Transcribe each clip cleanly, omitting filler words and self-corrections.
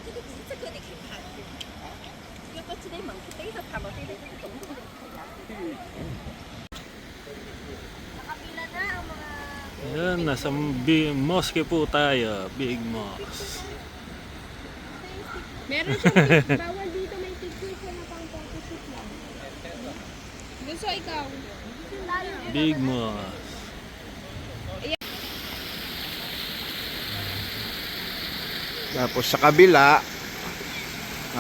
这个你可以看，要不这个门去对着他们对着这个东西。Nakapila na ang mga... Ayan, nasa mosque po tayo. Big mosque. Meron siyang bawal dito, may picture siya na pang photoshoot lang. Gusto ikaw? Big mosque. Tapos sa kabila,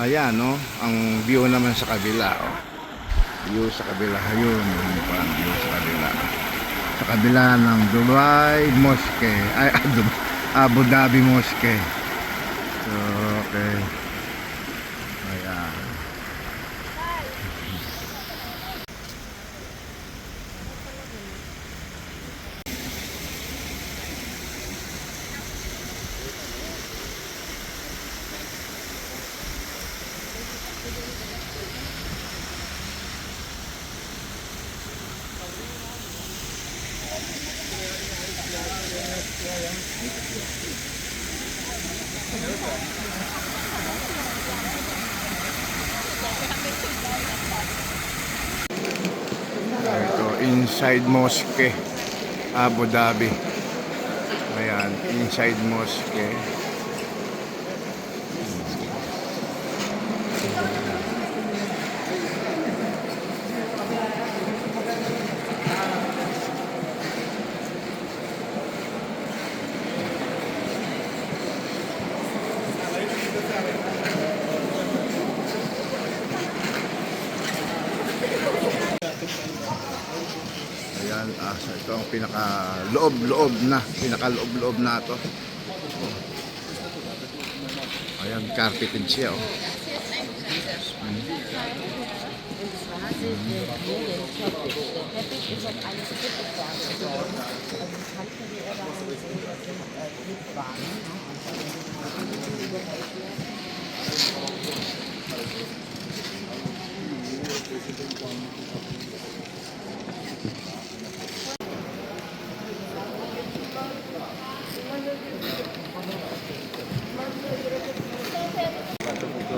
ayan, no, ang view naman sa kabila, oh. View sa kabila, ayun, ang view sa kabila. Sa kabila ng Dubai Mosque, ay, Abu Dhabi Mosque. So, okay. Ayan. Ito, inside mosque, Abu Dhabi. Ayan, inside mosque. Ayan, ito ang pinaka-loob-loob na ito. Ayan, carpeted siya, oh.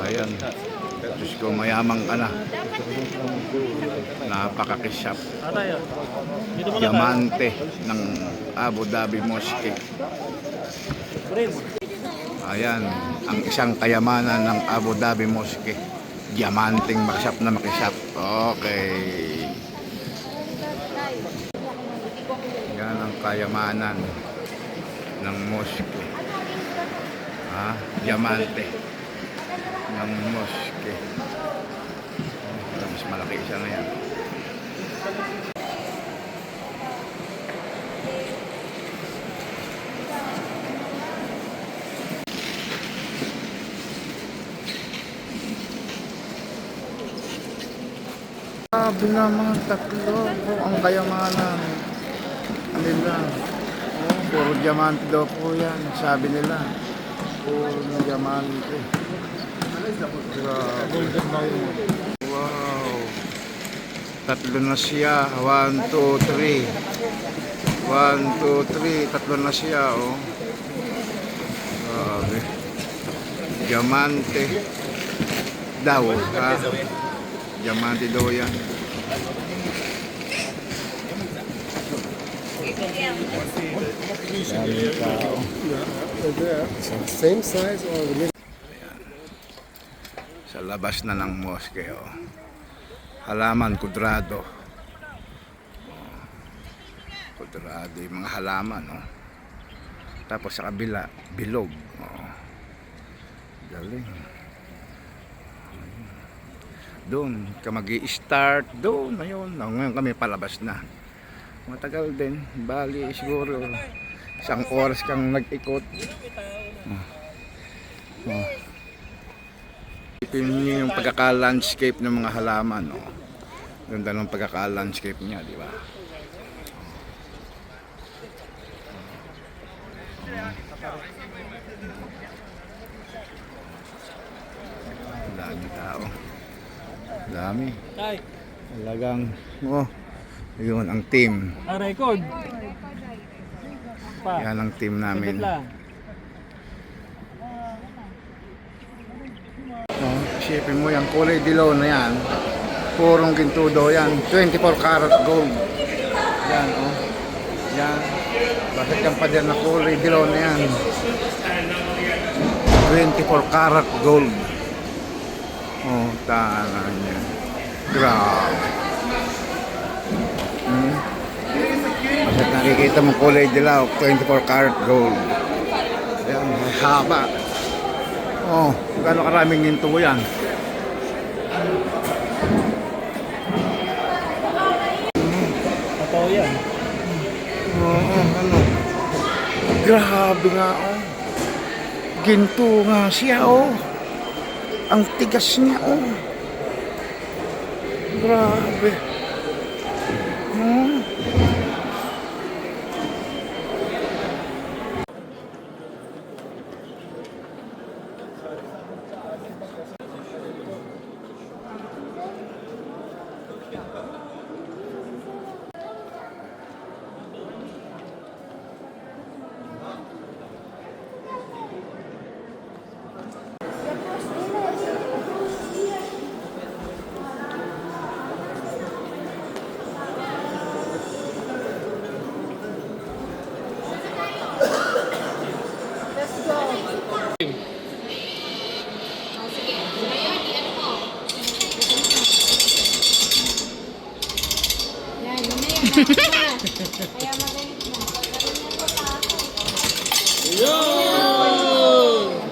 Ayan, Diyos ko, mayamang ka na. Napakakisyap. Diamante ng Abu Dhabi Mosque. Ayan, ang isang kayamanan ng Abu Dhabi Mosque. Diamanting makisyap na makisyap. Okay. Yan ang kayamanan ng mosque. Diamante ng mosque. Mas malaki siya na yan. Sabi na mga tatlo po ang kayamanan nila. Puro diamante daw po yan, sabi nila. Puro diamante. Wow. Tatlo na siya. 1, 2, 3. 1, 2, 3. Tatlo na siya, oh. Grabe. Diamante daw, ha? Diamante daw yan. Same size or Sa labas na ng mosque, oh. Halaman kudrado. Kudrado yung mga halaman, oh. Tapos sa kabila, bilog, oh. Galing. Doon ka mag-i-start doon ngayon. Ngayon kami palabas na. Matagal din, bali siguro isang oras kang nag-ikot. Ipin niyo yung pagkaka-landscape ng mga halaman, no? Ganda ng pagkaka-landscape niya, di ba? Dami tao. Dami. Talagang, oh, yun ang team. Record. Yan ang team namin. Isipin mo yan, kulay dilaw na yan. Purong ginto daw yan. 24 karat gold. Yan, oh. Yan. Bakit yung pader na kulay dilaw na yan? 24 karat gold. Oh, tanan niya. Grabe. Bakit nakikita mo kulay dilaw, 24 karat gold. Yan, haba. Oh, gano'ng karaming ginto yan. Totoo yan. Oo, ano. Grabe nga, oh. Ginto nga siya, oh. Ang tigas niya, oh. Grabe. Hmm. Yan, mamaya. Kaya magalit mo.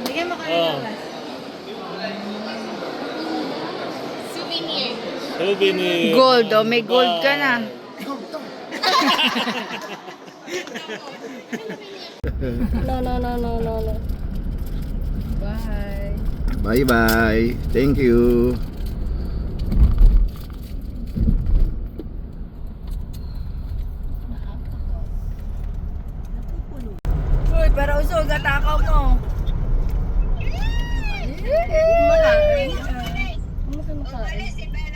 Bigyan mo kami ng gas. Souvenir. Gold, oh, may gold ka na. No. Bye. Bye-bye. Thank you. Uy, pero usog, atakaw mo.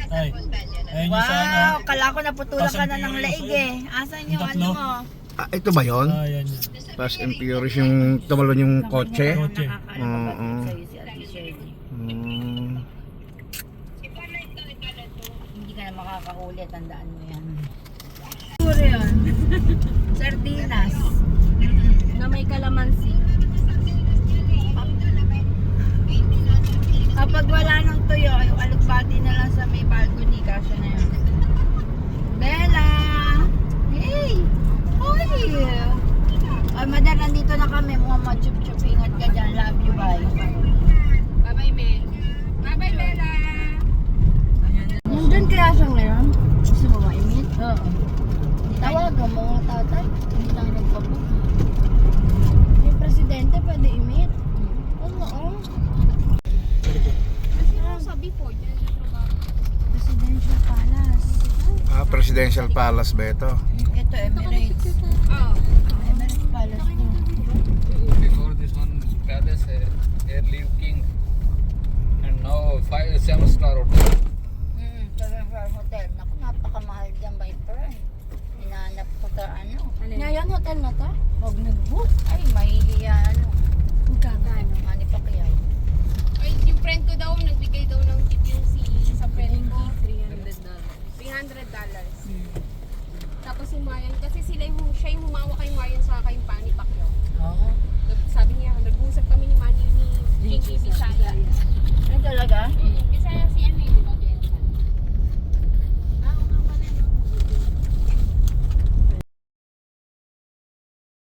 Ay, ayun yung Wow, kala ko naputulan ka na ng laig eh. Asan yung ano mo? Ah, ito ba yon? yan. Fast and Furious yung tumalon yung kotse? Kotse. Oo. Sa'yo si Ate Shirley. Hindi ka na makakahuli, tandaan mo yan. Puro yun. Sardinas. Na may kalamansi. Kapag wala nang tuyo, yung alugbati na lang sa may balcony, kasya na yun. Bella! Hey! Hoy! Ay, madar, nandito na kami. Mga matchup-chup. Ingat ka dyan. Love you, bye. Bye-bye, Mel. Bye-bye, Bella. Nandun kaya siya ngayon? Gusto mo ma-imit? Oo. Tawagan mo mga tatay. Hindi tayo nagpabook. Yung presidente pwede imit. Oo. Sabi po, dyan siya trabaho. Presidential Palace. Ah, Presidential Palace ba ito? Ito, Emirates. Oo. Emirates Palace to. Before this one palace, Airleaf King, and now 7-star hotel. Seven-star hotel. Naku, napakamahal dyan by friend. Hinahanap ko ka ano. Ngayon, hotel na to? Huwag nag-book. Ay, mahihiya ano. Magkano? Mani pa kaya. Ay, yung friend ko daw, nagbigay daw ng tip yung sa friend ko. $300. Tapos si Mayan, kasi siya yung humawa kay Mayan sa kay Manny Pacquiao. Oo. Sabi niya, nag-uusap kami ni Manny ni King Bisaya. Ay, talaga? Mm.